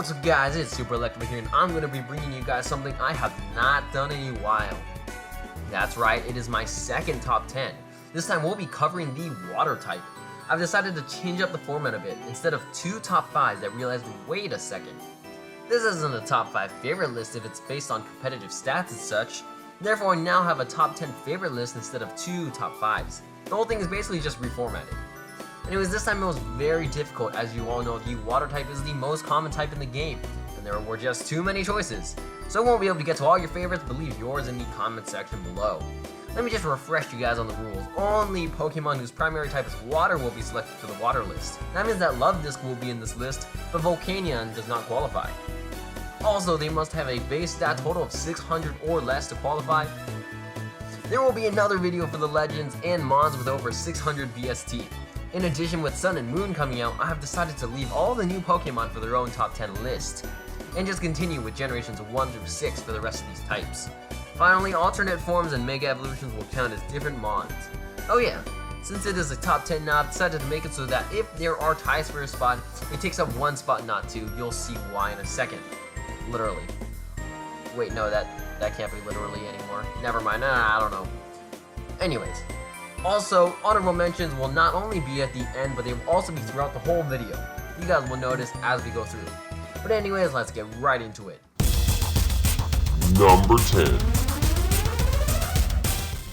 What's up guys, it's Super Electric here and I'm going to be bringing you guys something I have not done in a while. That's right, it is my second top 10. This time we'll be covering the water type. I've decided to change up the format a bit. Instead of 2 top 5s, I realized, wait a second. This isn't a top 5 favorite list if it's based on competitive stats and such. Therefore I now have a top 10 favorite list instead of 2 top 5s. The whole thing is basically just reformatted. Anyways, this time it was very difficult. As you all know, the water type is the most common type in the game, and there were just too many choices. So I won't be able to get to all your favorites, but leave yours in the comment section below. Let me just refresh you guys on the rules. Only Pokemon whose primary type is water will be selected for the water list. That means that Luvdisc will be in this list, but Volcanion does not qualify. Also, they must have a base stat total of 600 or less to qualify. There will be another video for the Legends and Mons with over 600 VST. In addition, with Sun and Moon coming out, I have decided to leave all the new Pokemon for their own top 10 list, and just continue with generations 1 through 6 for the rest of these types. Finally, alternate forms and Mega Evolutions will count as different Mons. Oh yeah, since it is a top 10 now, I've decided to make it so that if there are ties for a spot, it takes up 1 spot, not 2. You'll see why in a second. Literally. Wait, no, that can't be literally anymore. Never mind, I don't know. Anyways. Also, honorable mentions will not only be at the end, but they will also be throughout the whole video. You guys will notice as we go through. But anyways, let's get right into it. Number 10.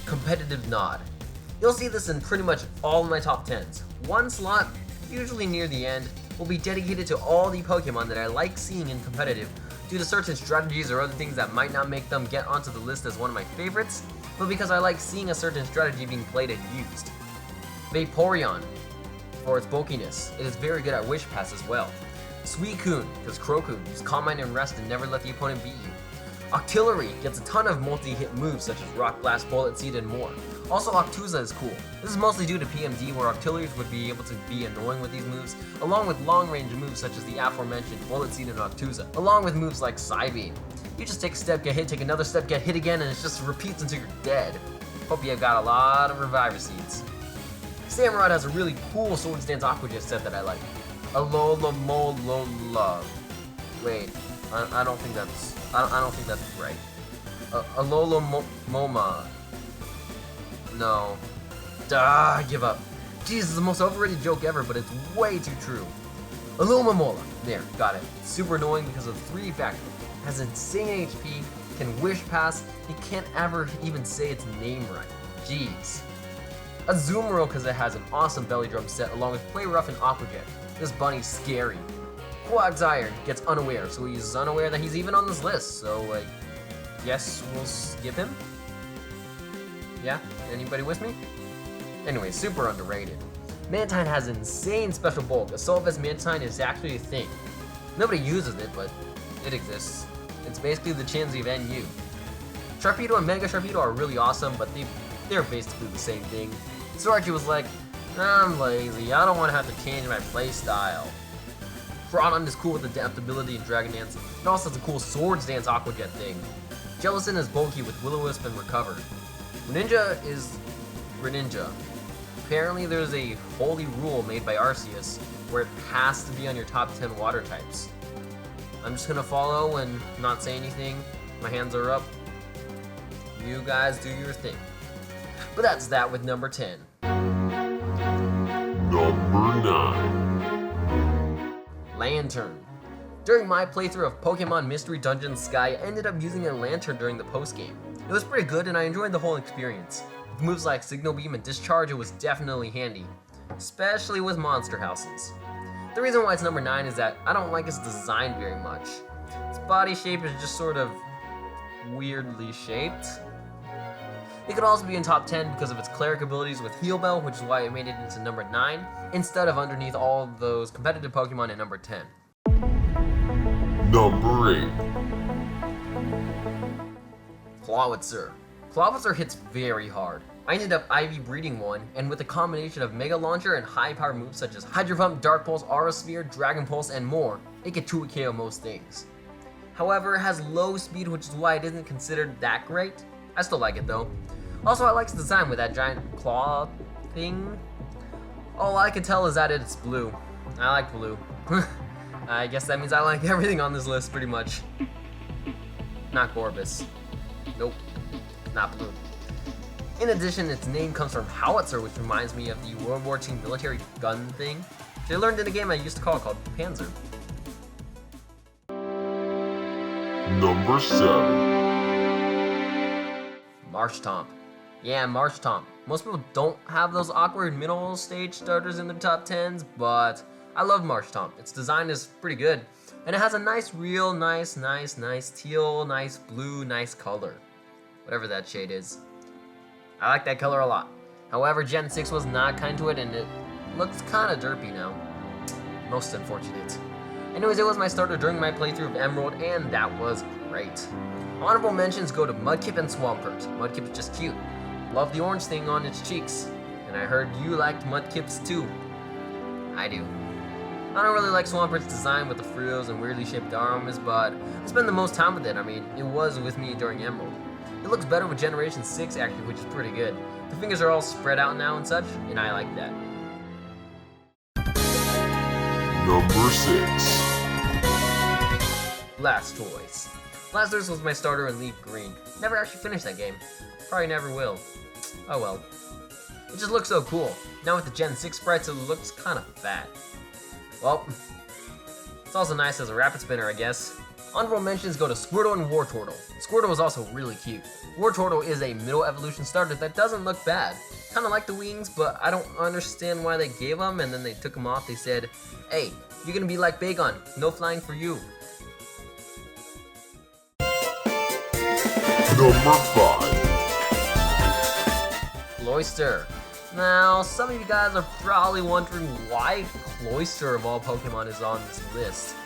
Competitive Nod. You'll see this in pretty much all of my top 10s. One slot, usually near the end, will be dedicated to all the Pokemon that I like seeing in competitive due to certain strategies or other things that might not make them get onto the list as one of my favorites, but because I like seeing a certain strategy being played and used. Vaporeon, for its bulkiness. It is very good at Wish Pass as well. Suicune, because Crocoon, use Calm Mind and Rest and never let the opponent beat you. Octillery gets a ton of multi-hit moves such as Rock Blast, Bullet Seed, and more. Also, Octooza is cool. This is mostly due to PMD, where Octilleries would be able to be annoying with these moves, along with long-range moves such as the aforementioned Bullet Seed and Octooza, along with moves like Psybeam. You just take a step, get hit, take another step, get hit again, and it just repeats until you're dead. Hope you've got a lot of Reviver Seeds. Samurott has a really cool Swords Dance Aqua Jet set that I like. Alola Molola. Wait, I don't think that's right. Alola Moma. No. I give up. Jeez, this is the most overrated joke ever, but it's way too true. Alola Mola. There, got it. Super annoying because of 3 factors. Has insane HP, can Wish Pass, you can't ever even say its name right. Jeez. Azumarill because it has an awesome belly drum set along with Play Rough and Aqua Jet. This bunny's scary. Quagsire gets Unaware, so he's unaware that he's even on this list, so I guess we'll skip him? Yeah? Anybody with me? Anyway, super underrated. Mantine has insane special bulk. Assault Vest Mantine is actually a thing. Nobody uses it, but it exists. It's basically the Chansey of NU. Sharpedo and Mega Sharpedo are really awesome, but they're basically the same thing. Sorachi was like, I'm lazy, I don't want to have to change my playstyle. Groudon is cool with Adaptability and Dragon Dance. It also has a cool Swords Dance Aqua Jet thing. Jellicent is bulky with Will-O-Wisp and Recover. Greninja is Greninja. Apparently there's a holy rule made by Arceus where it has to be on your top 10 water types. I'm just gonna follow and not say anything. My hands are up. You guys do your thing. But that's that with number 10. Number 9. Lantern. During my playthrough of Pokemon Mystery Dungeon Sky, I ended up using a lantern during the postgame. It was pretty good and I enjoyed the whole experience. With moves like Signal Beam and Discharge, it was definitely handy, especially with monster houses. The reason why it's number 9 is that I don't like its design very much. Its body shape is just sort of weirdly shaped. It could also be in top 10 because of its cleric abilities with Heal Bell, which is why I made it into number 9, instead of underneath all of those competitive Pokemon at number 10. Number 8. Clawitzer. Clawitzer hits very hard. I ended up IV breeding one, and with a combination of Mega Launcher and high power moves such as Hydro Pump, Dark Pulse, Aura Sphere, Dragon Pulse, and more, it could 2 KO most things. However, it has low speed, which is why it isn't considered that great. I still like it though. Also, I like its design with that giant claw thing. All I can tell is that it's blue. I like blue. I guess that means I like everything on this list pretty much. Not Gorbis. Nope. Not blue. In addition, its name comes from howitzer, which reminds me of the World War II military gun thing, which I learned in a game I used to call called Panzer. Number 7. Marshtomp. Yeah, Marshtomp. Most people don't have those awkward middle stage starters in their top 10s, but I love Marshtomp. Its design is pretty good, and it has a nice, real nice teal, nice blue, nice color. Whatever that shade is. I like that color a lot. However, Gen 6 was not kind to it, and it looks kind of derpy now. Most unfortunate. Anyways, it was my starter during my playthrough of Emerald, and that was great. Honorable mentions go to Mudkip and Swampert. Mudkip is just cute. Love the orange thing on its cheeks. And I heard you liked Mudkips too. I do. I don't really like Swampert's design with the frills and weirdly shaped arms, but I spend the most time with it. I mean, it was with me during Emerald. It looks better with Generation 6 actually, which is pretty good. The fingers are all spread out now and such, and I like that. Number 6. Blastoise. Blastoise was my starter in Leaf Green. Never actually finished that game. Probably never will. Oh well. It just looks so cool. Now with the Gen 6 sprites, it looks kind of fat. Well, it's also nice as a rapid spinner, I guess. Honorable mentions go to Squirtle and Wartortle. Squirtle is also really cute. Wartortle is a middle evolution starter that doesn't look bad. Kinda like the wings, but I don't understand why they gave them and then they took them off. They said, hey, you're gonna be like Bagon, no flying for you. Number 5. Royster. Now, some of you guys are probably wondering why Cloyster of all Pokemon is on this list.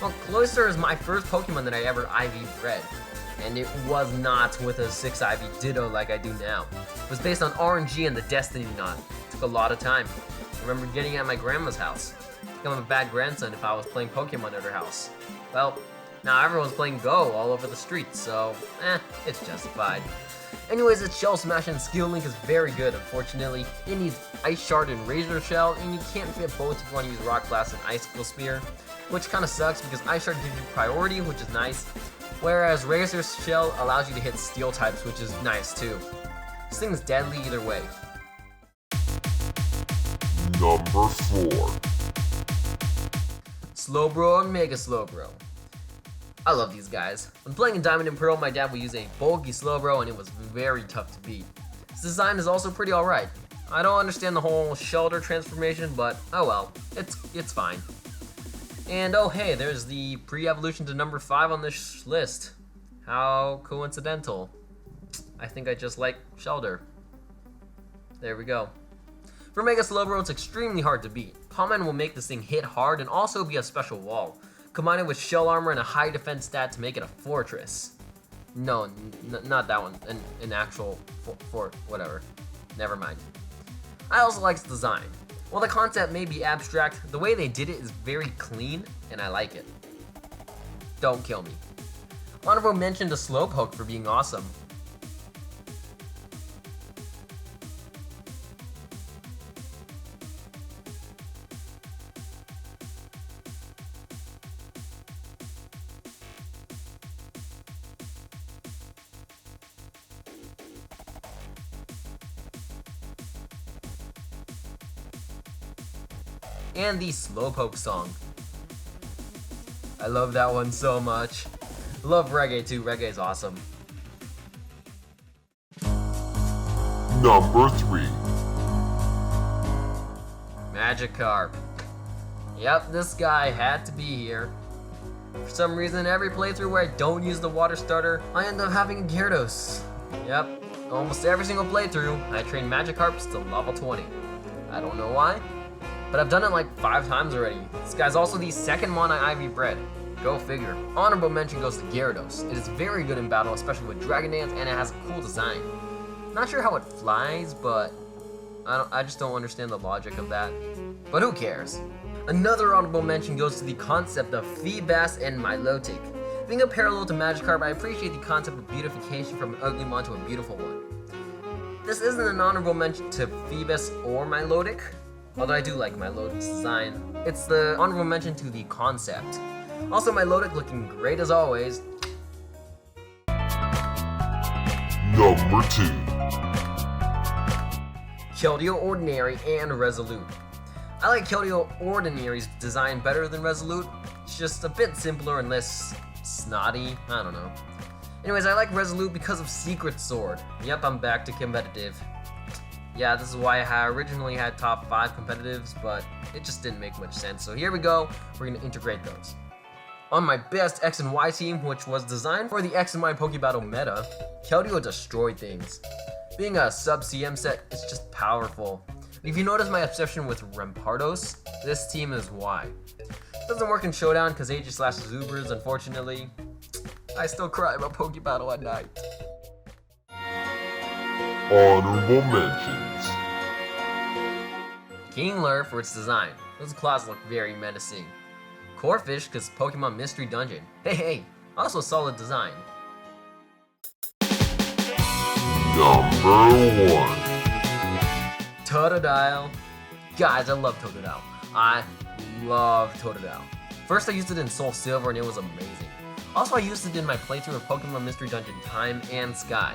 Well, Cloyster is my first Pokemon that I ever IV bred, and it was not with a 6 IV Ditto like I do now. It was based on RNG and the Destiny Knot. It took a lot of time. I remember getting it at my grandma's house. I'm a bad grandson if I was playing Pokemon at her house. Well, now everyone's playing Go all over the streets, so it's justified. Anyways, its Shell Smash and Skill Link is very good. Unfortunately, it needs Ice Shard and Razor Shell, and you can't fit both if you want to use Rock Blast and Icicle Spear, which kind of sucks because Ice Shard gives you priority, which is nice, whereas Razor Shell allows you to hit Steel types, which is nice too. This thing's deadly either way. Number 4. Slowbro and Mega Slowbro. I love these guys. When playing in Diamond and Pearl, my dad would use a bulky Slowbro and it was very tough to beat. His design is also pretty alright. I don't understand the whole shelter transformation, but oh well, it's fine. And oh hey, there's the pre-evolution to number 5 on this list. How coincidental. I think I just like Shelter. There we go. For Mega Slowbro, it's extremely hard to beat. Common will make this thing hit hard and also be a special wall. Combine it with shell armor and a high defense stat to make it a fortress. No, not that one. An actual fort, whatever. Never mind. I also like its design. While the concept may be abstract, the way they did it is very clean, and I like it. Don't kill me. Honorable mention to Slowpoke for being awesome. And the Slowpoke song. I love that one so much. Love reggae too, reggae is awesome. Number 3. Magikarp. Yep, this guy had to be here. For some reason, every playthrough where I don't use the water starter, I end up having a Gyarados. Yep, almost every single playthrough, I train Magikarps to level 20. I don't know why, but I've done it like 5 times already. This guy's also the second one I IV bred. Go figure. Honorable mention goes to Gyarados. It is very good in battle, especially with Dragon Dance, and it has a cool design. Not sure how it flies, but I just don't understand the logic of that. But who cares? Another honorable mention goes to the concept of Feebas and Milotic. Being a parallel to Magikarp, I appreciate the concept of beautification from an ugly mon to a beautiful one. This isn't an honorable mention to Feebas or Milotic, although I do like my Lodic's design. It's the honorable mention to the concept. Also, my Lodic looking great as always. Number 2. Keldeo Ordinary and Resolute. I like Keldeo Ordinary's design better than Resolute. It's just a bit simpler and less snotty, I don't know. Anyways, I like Resolute because of Secret Sword. Yep, I'm back to competitive. Yeah, this is why I originally had top 5 competitives, but it just didn't make much sense. So here we go, we're gonna integrate those. On my best X and Y team, which was designed for the X and Y Pokebattle meta, Keldeo destroyed things. Being a sub-CM set, it's just powerful. If you notice my obsession with Rampardos, this team is why. Doesn't work in Showdown because Aegis/Zubers, unfortunately. I still cry about Pokebattle at night. Honorable mentions. Kingler for its design. Those claws look very menacing. Corphish because Pokemon Mystery Dungeon. Hey, also solid design. Number 1. Totodile. Guys, I love Totodile. I love Totodile. First I used it in Soul Silver and it was amazing. Also I used it in my playthrough of Pokemon Mystery Dungeon Time and Sky.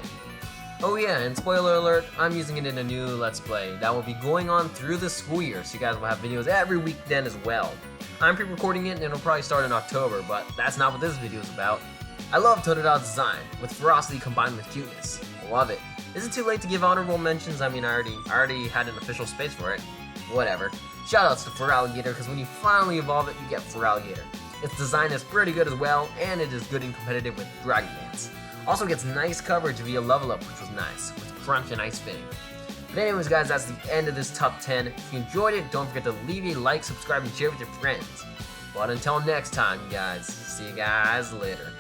Oh yeah, and spoiler alert, I'm using it in a new Let's Play that will be going on through the school year, so you guys will have videos every week then as well. I'm pre-recording it and it'll probably start in October, but that's not what this video is about. I love Totodile's design, with ferocity combined with cuteness. Love it. Is it too late to give honorable mentions? I mean, I already had an official space for it. Whatefer. Shoutouts to Feraligatr, because when you finally evolve it, you get Feraligatr. Its design is pretty good as well, and it is good and competitive with Dragon Dance. Also gets nice coverage via level up, which was nice, with Crunch and Ice Fang. But anyways guys, that's the end of this top 10. If you enjoyed it, don't forget to leave a like, subscribe, and share with your friends. But until next time guys, see you guys later.